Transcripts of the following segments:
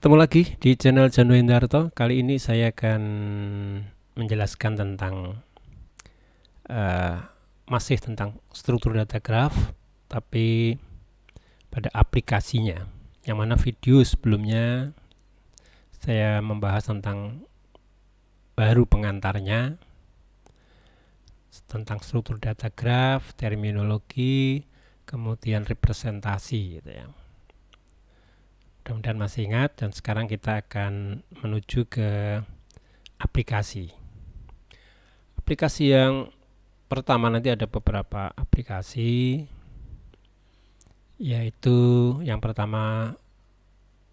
Ketemu lagi di channel Janu Hendarto. Kali ini saya akan menjelaskan tentang uh, masih tentang struktur data graph, tapi pada aplikasinya. Yang mana video sebelumnya saya membahas tentang baru pengantarnya, tentang struktur data graph, terminologi, kemudian representasi, gitu ya. Mudah-mudahan masih ingat, dan sekarang kita akan menuju ke aplikasi. Aplikasi yang pertama, nanti ada beberapa aplikasi, yaitu yang pertama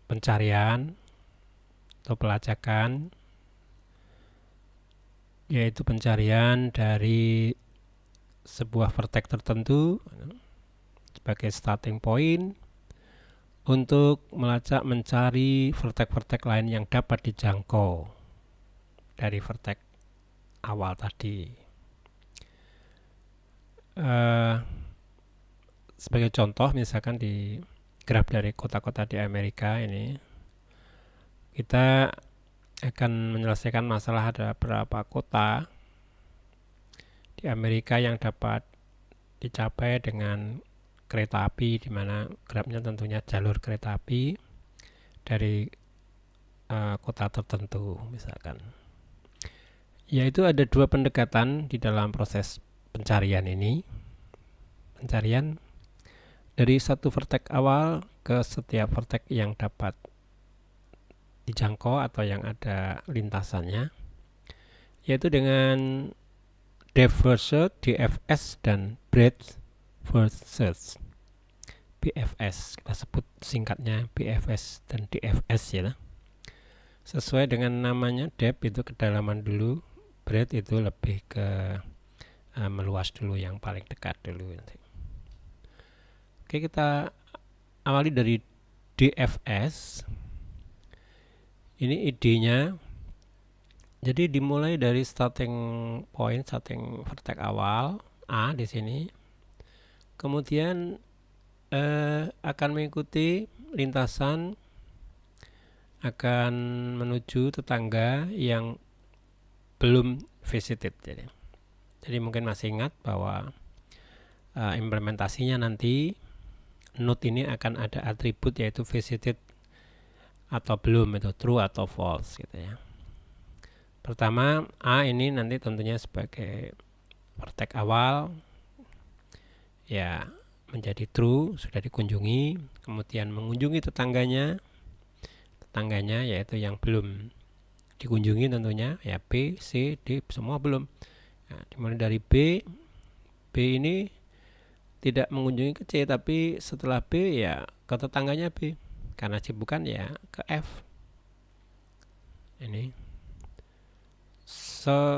pencarian atau pelacakan, yaitu pencarian dari sebuah vertex tertentu sebagai starting point untuk melacak mencari vertex-vertex lain yang dapat dijangkau dari vertex awal tadi. Sebagai contoh, misalkan di graf dari kota-kota di Amerika ini, kita akan menyelesaikan masalah ada berapa kota di Amerika yang dapat dicapai dengan kereta api, di mana grafnya tentunya jalur kereta api dari kota tertentu misalkan. Yaitu ada dua pendekatan di dalam proses pencarian ini. Pencarian dari satu vertex awal ke setiap vertex yang dapat dijangkau atau yang ada lintasannya, yaitu dengan depth first search, DFS, dan breadth first search, BFS. Kita sebut singkatnya BFS dan DFS ya. Sesuai dengan namanya, depth itu kedalaman dulu, breadth itu lebih ke meluas dulu, yang paling dekat dulu nanti. Oke, kita awali dari DFS. Ini idenya. Jadi dimulai dari starting point, starting vertex awal A di sini. Kemudian akan mengikuti lintasan, akan menuju tetangga yang belum visited. Jadi mungkin masih ingat bahwa implementasinya nanti node ini akan ada atribut yaitu visited atau belum, itu true atau false gitu ya. Pertama, A ini nanti tentunya sebagai vertex awal ya menjadi true, sudah dikunjungi. Kemudian mengunjungi tetangganya yaitu yang belum dikunjungi tentunya ya, B, C, D semua belum. Nah, dimulai dari B ini tidak mengunjungi ke C, tapi setelah B ya ke tetangganya B. Karena C bukan ya ke F. Ini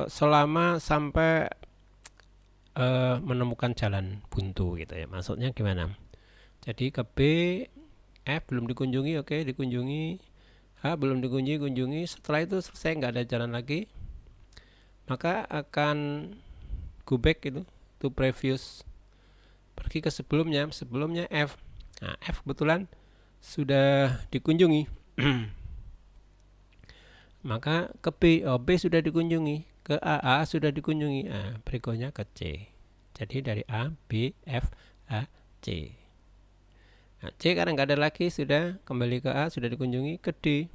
selama sampai menemukan jalan buntu gitu ya. Maksudnya gimana? Jadi ke B, F belum dikunjungi, oke, dikunjungi. H belum dikunjungi. Setelah itu selesai, nggak ada jalan lagi, maka akan go back itu to previous, pergi ke sebelumnya F. Nah, F kebetulan sudah dikunjungi. Maka ke B, B sudah dikunjungi, ke A sudah dikunjungi. Nah, berikutnya ke C. Jadi dari A, B, F, A, C. Nah, C karena nggak ada lagi, sudah kembali ke A, sudah dikunjungi. Ke D,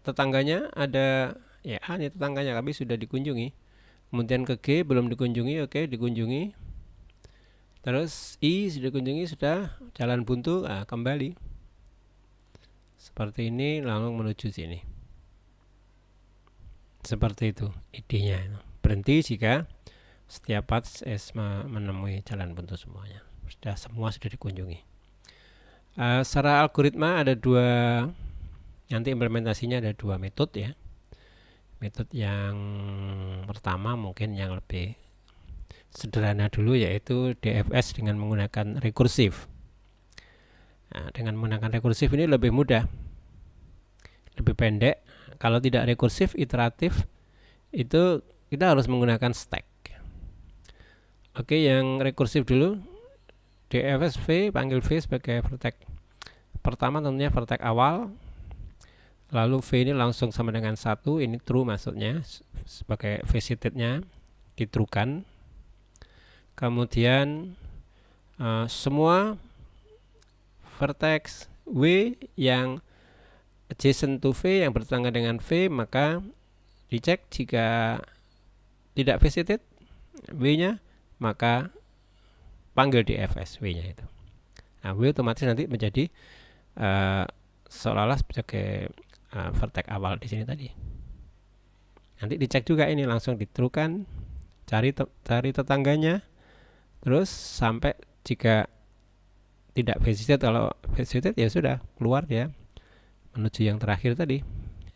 tetangganya ada ya, A ini tetangganya, tapi sudah dikunjungi. Kemudian ke G belum dikunjungi, oke, dikunjungi. Terus I sudah dikunjungi, sudah jalan buntu, kembali seperti ini, lalu menuju sini. Seperti itu idenya. Berhenti jika setiap path menemui jalan buntu semuanya. Semua sudah dikunjungi. Secara algoritma ada dua, nanti implementasinya ada dua metode ya. Metode yang pertama mungkin yang lebih sederhana dulu, yaitu DFS dengan menggunakan rekursif. Nah, dengan menggunakan rekursif ini lebih mudah, lebih pendek. Kalau tidak rekursif, iteratif, itu kita harus menggunakan stack. Oke, yang rekursif dulu, DFS V, panggil V sebagai vertex pertama tentunya vertex awal, lalu V ini langsung sama dengan 1, ini true maksudnya, sebagai visited-nya ditruekan. Kemudian semua vertex W yang adjacent to V, yang bertetangga dengan V, maka dicek jika tidak visited W-nya, maka panggil di FS W-nya itu. Nah, W otomatis nanti menjadi seolah-olah sebagai vertex awal di sini tadi. Nanti dicek juga ini, langsung ditruekan, cari tetangganya, terus sampai jika tidak visited, kalau visited ya sudah keluar dia menuju yang terakhir tadi.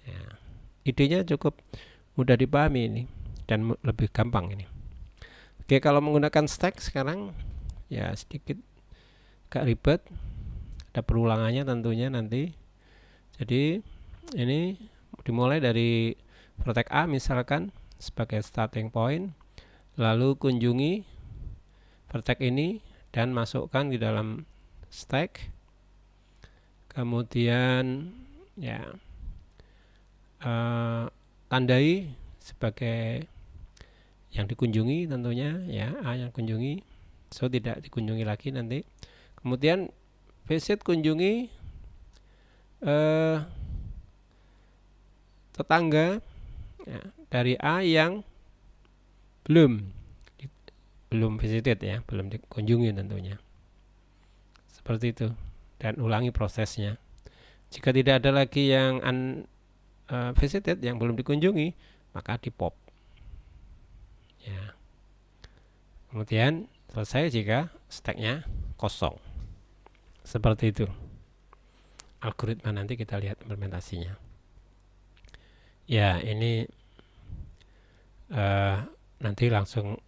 Ya, idenya cukup mudah dipahami ini dan lebih gampang ini. Oke, kalau menggunakan stack sekarang ya sedikit agak ribet, ada perulangannya tentunya nanti. Jadi ini dimulai dari vertex A misalkan sebagai starting point, lalu kunjungi vertex ini dan masukkan di dalam stack. Kemudian ya tandai sebagai yang dikunjungi tentunya ya, A yang kunjungi, so tidak dikunjungi lagi nanti. Kemudian visit kunjungi tetangga ya, dari A yang belum visited ya, belum dikunjungi tentunya, seperti itu, dan ulangi prosesnya. Jika tidak ada lagi yang visited, yang belum dikunjungi, maka di pop ya. Kemudian selesai jika stacknya kosong, seperti itu algoritma. Nanti kita lihat implementasinya ya. Ini nanti langsung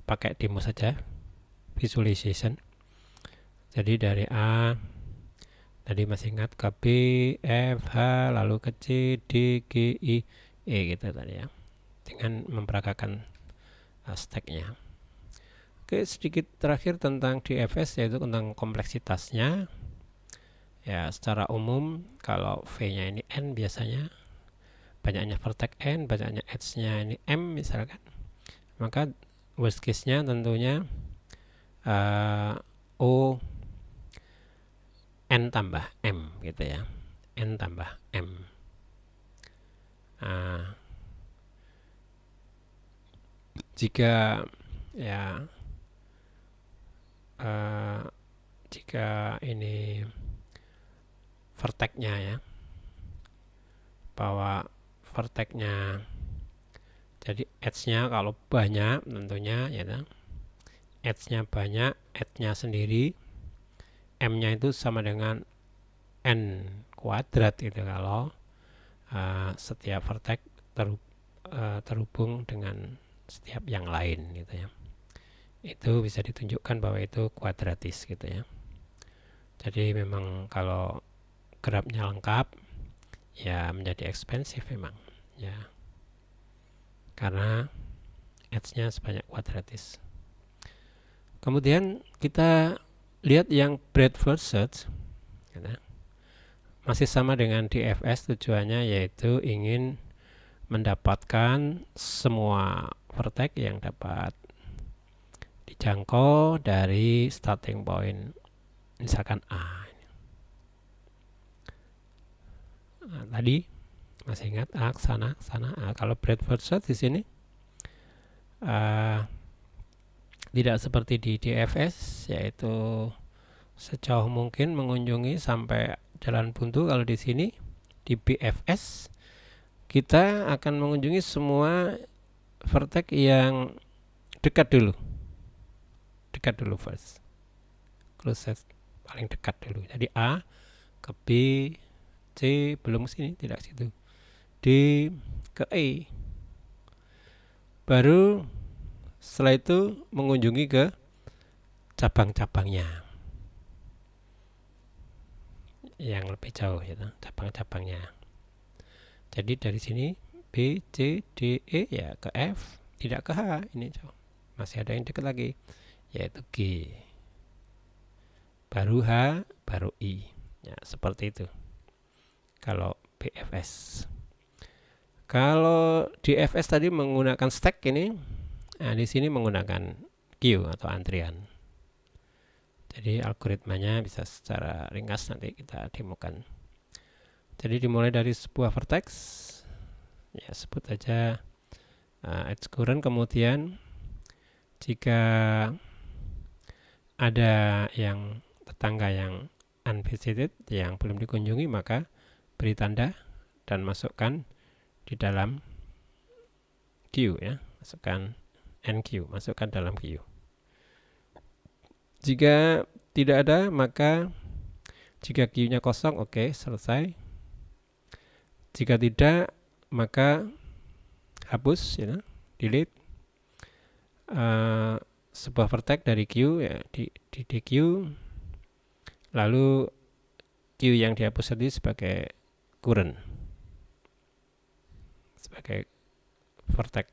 pakai demo saja, visualization. Jadi dari A tadi masih ingat, ke B, F, H, lalu ke C, D, G, I, E gitu tadi ya, dengan memperagakan stacknya. Oke, sedikit terakhir tentang DFS, yaitu tentang kompleksitasnya ya. Secara umum kalau V-nya ini N, biasanya banyaknya vertex N, banyaknya edge-nya ini M misalkan, maka worst case-nya tentunya O N tambah M gitu ya, N tambah M. Jika ya jika ini vertex-nya ya, bahwa vertex-nya jadi edge-nya kalau banyak tentunya ya, edge-nya banyak, edge-nya sendiri, M-nya itu sama dengan N kuadrat gitu kalau setiap vertex terhubung dengan setiap yang lain gitu ya. Itu bisa ditunjukkan bahwa itu kuadratis gitu ya. Jadi memang kalau grafnya lengkap ya menjadi ekspensif memang ya, karena edge-nya sebanyak kuadratis. Kemudian kita lihat yang breadth first search gitu. Masih sama dengan DFS, tujuannya yaitu ingin mendapatkan semua vertex yang dapat dijangkau dari starting point misalkan A. Nah, tadi masih ingat A sana A. Kalau breadth first search di sini tidak seperti di DFS, yaitu sejauh mungkin mengunjungi sampai jalan buntu. Kalau di sini di BFS kita akan mengunjungi semua vertex yang dekat dulu first, closest, paling dekat dulu. Jadi A ke B, C belum sini, tidak situ, D ke E, baru setelah itu mengunjungi ke cabang-cabangnya yang lebih jauh gitu, cabang-cabangnya. Jadi dari sini B, C, D, E ya ke F, tidak ke H, ini jauh. Masih ada yang dekat lagi, yaitu G, baru H, baru I. Ya, seperti itu kalau BFS. Kalau DFS tadi menggunakan stack ini, nah di sini menggunakan queue atau antrian. Jadi algoritmanya bisa secara ringkas nanti kita demokan. Jadi dimulai dari sebuah vertex, ya sebut aja edge current, kemudian jika ada yang tetangga yang unvisited, yang belum dikunjungi, maka beri tanda dan masukkan di dalam queue, ya, masukkan NQ, masukkan dalam queue. Jika tidak ada, maka jika queue-nya kosong, oke, selesai. Jika tidak, maka hapus, ya, delete sebuah vertex dari queue, ya, di DQ, lalu queue yang dihapus tadi sebagai current, sebagai vertex,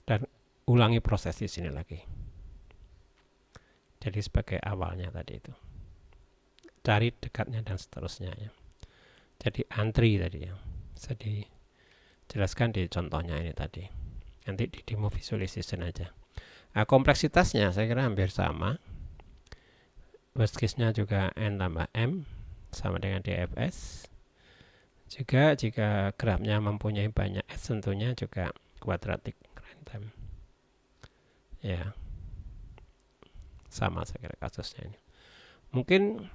dan ulangi proses di sini lagi. Jadi sebagai awalnya tadi itu, cari dekatnya dan seterusnya, ya. Jadi antri tadi, ya, bisa dijelaskan di contohnya ini tadi. Nanti di demo visualization aja. Nah, kompleksitasnya saya kira hampir sama. Worst case-nya juga N tambah M, sama dengan DFS. Juga jika grafnya mempunyai banyak edge, tentunya juga quadratic random. Ya, sama saya kira kasusnya ini. Mungkin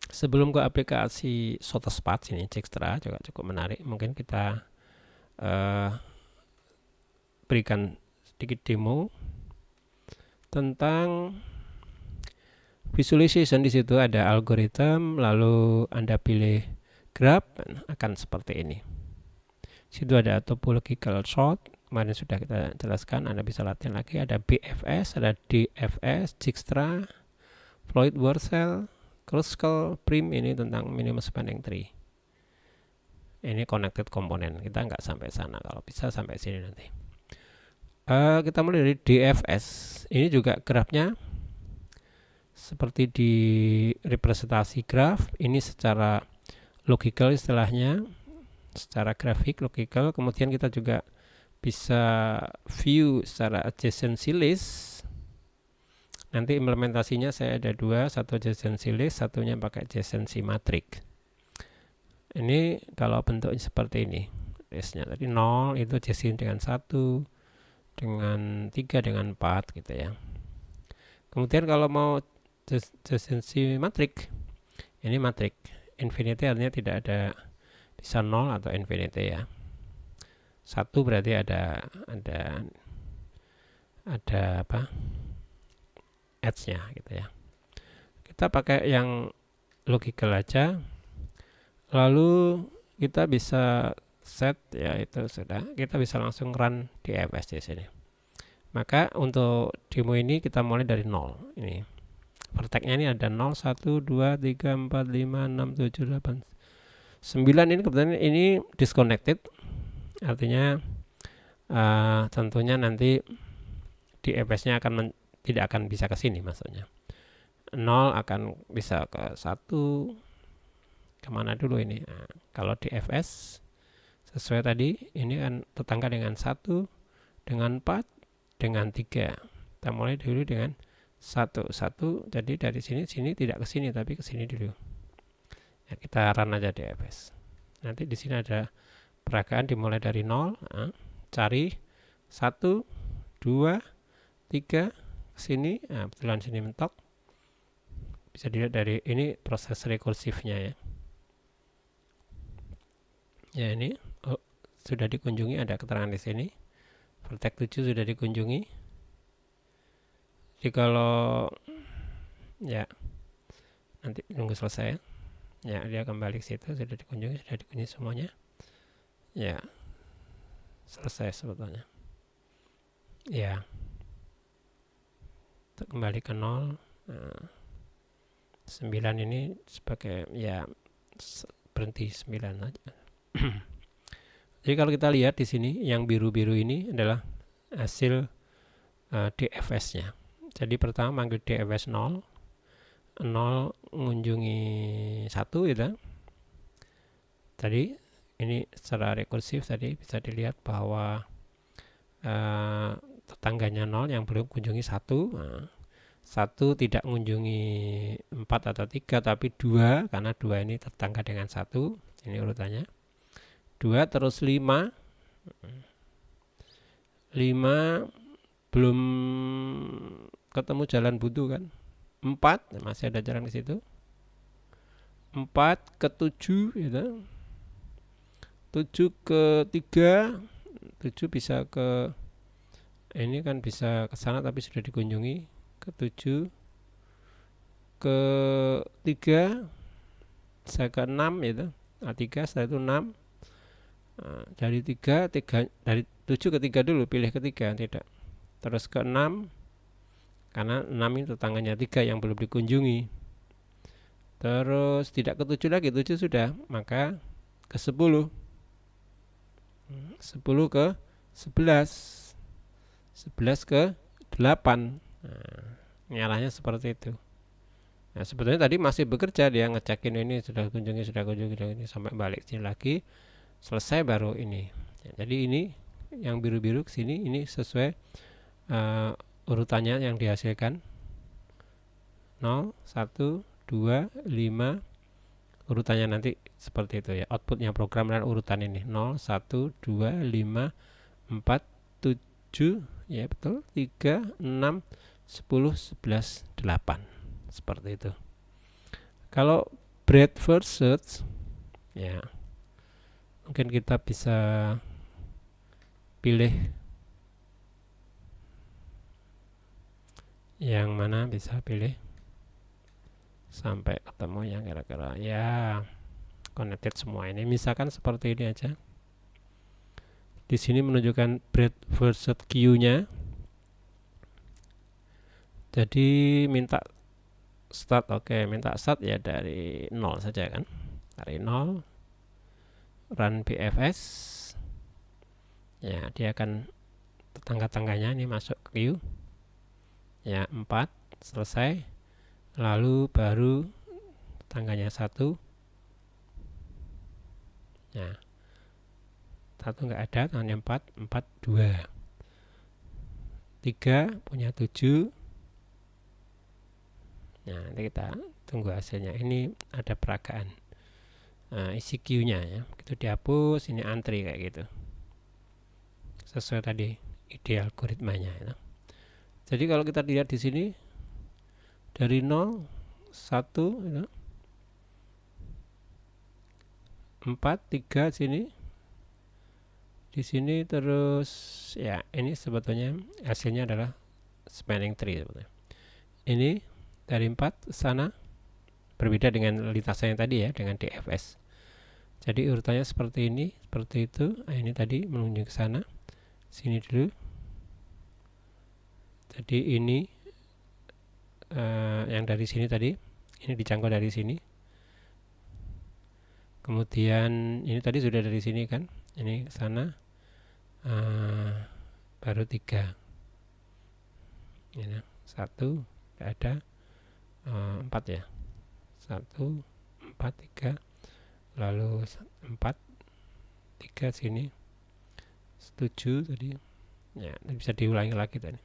sebelum ke aplikasi Sotospat ini, Dijkstra juga cukup menarik. Mungkin kita berikan sedikit demo tentang visualization. Di situ ada algoritma, lalu Anda pilih graph, akan seperti ini. Di situ ada topological sort, kemarin sudah kita jelaskan, Anda bisa latihan lagi. Ada BFS, ada DFS, Dijkstra, Floyd-Warshall, Kruskal, Prim, ini tentang minimum spanning tree. Ini connected component, kita nggak sampai sana, kalau bisa sampai sini nanti. Kita mulai dari DFS. Ini juga grafnya seperti di representasi graf. Ini secara logical istilahnya, secara grafik logical. Kemudian kita juga bisa view secara adjacency list. Nanti implementasinya saya ada dua, satu adjacency list, satunya pakai adjacency matrix. Ini kalau bentuknya seperti ini, listnya tadi 0 itu adjacency dengan 1, dengan 3, dengan 4 gitu ya. Kemudian kalau mau adjacency matrix, ini matrix infinity, artinya tidak ada, bisa 0 atau infinity, ya. 1 berarti ada apa, edge-nya gitu ya. Kita pakai yang logical aja, lalu kita bisa set, ya itu sudah, kita bisa langsung run DFS di sini. Maka untuk demo ini kita mulai dari 0. Ini vertex-nya ini ada 0, 1, 2, 3, 4, 5, 6, 7, 8, 9. Ini kebetulan ini disconnected, artinya tentunya nanti DFS-nya tidak akan bisa ke sini, maksudnya 0 akan bisa ke 1, kemana dulu ini. Nah, kalau DFS sesuai tadi, ini kan tetangga dengan 1, dengan 4, dengan 3. Kita mulai dulu dengan 1, jadi dari sini tidak ke sini, tapi ke sini dulu. Ya, kita run aja DFS. Nanti di sini ada peragaan dimulai dari 0. Nah, cari 1, 2, 3 ke sini. Nah, kebetulan sini mentok. Bisa dilihat dari ini proses rekursifnya, ya. Ya, ini sudah dikunjungi, ada keterangan di sini. Vertex 7 sudah dikunjungi. Jadi kalau ya nanti tunggu selesai, ya dia kembali ke situ, sudah dikunjungi semuanya. Ya, selesai sebetulnya. Ya, kembali ke 0. Nah, 9 ini sebagai, ya, berhenti 9 aja. Jadi kalau kita lihat di sini, yang biru-biru ini adalah hasil DFS-nya. Jadi pertama manggil DFS 0, 0 mengunjungi 1 gitu. Tadi ini secara rekursif tadi bisa dilihat bahwa tetangganya 0 yang belum kunjungi 1. Nah, 1 tidak mengunjungi 4 atau 3 tapi 2, karena 2 ini tetangga dengan 1. Ini urutannya 2, terus 5 belum ketemu jalan buntu kan. 4 masih ada jalan ke situ. 4 ke 7 gitu. 7 ke 3, 7 bisa ke ini kan, bisa ke sana tapi sudah dikunjungi. Ke 7 ke 3 bisa ke 6 gitu. Nah, 3 setelah itu 6. Nah, dari 3 dari 7 ke 3 dulu, pilih ke 3 tidak. Terus ke 6 karena 6 ini tetangganya 3 yang belum dikunjungi. Terus tidak ke 7 lagi, 7 sudah, maka ke 10. 10 ke 11. 11 ke 8. Nah, nyalahnya seperti itu. Nah, sebetulnya tadi masih bekerja, dia ngecekin ini sudah kunjungi ini sampai balik sini lagi, selesai baru ini. Ya, jadi ini yang biru-biru ke sini ini sesuai urutannya yang dihasilkan. 0, 1, 2, 5. Urutannya nanti seperti itu ya. Outputnya program dan urutan ini 0, 1, 2, 5, 4, 7, ya betul, 3, 6, 10, 11, 8. Seperti itu. Kalau breadth first search, ya mungkin kita bisa pilih yang mana, bisa pilih sampai ketemu yang kira-kira ya connected semua. Ini misalkan seperti ini aja. Di sini menunjukkan breadth first search queue-nya. Jadi minta start, oke, minta start ya dari 0 saja kan. Dari 0 run BFS. Ya, dia akan tetangga-tangganya ini masuk ke queue. Ya, 4 selesai. Lalu baru tetangganya 1. Ya. 1 enggak ada, tangannya 4, 4, 2. 3 punya 7. Nah, nanti kita tunggu hasilnya. Ini ada peragaan isi queue-nya ya. Itu dihapus, ini antri kayak gitu. Sesuai tadi ide algoritmanya ya. Jadi kalau kita lihat di sini dari 0, 1 ya. 4, 3 sini. Di sini terus ya, ini sebetulnya hasilnya adalah spanning tree sebetulnya. Ini dari 4 ke sana, berbeda dengan lintasan yang tadi ya, dengan DFS. Jadi urutannya seperti ini, seperti itu. Nah, ini tadi menuju ke sana. Sini dulu. Jadi ini yang dari sini tadi, ini dijangkau dari sini. Kemudian ini tadi sudah dari sini kan, ini ke sana. Baru 3. Ini 1 tidak ada. 4 ya, 1, 4, 3, lalu 4, 3 sini, 7 tadi ya, bisa diulangi lagi tadi,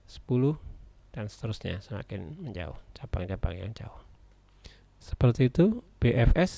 10 dan seterusnya semakin menjauh, cabang-cabang yang jauh. Seperti itu BFS.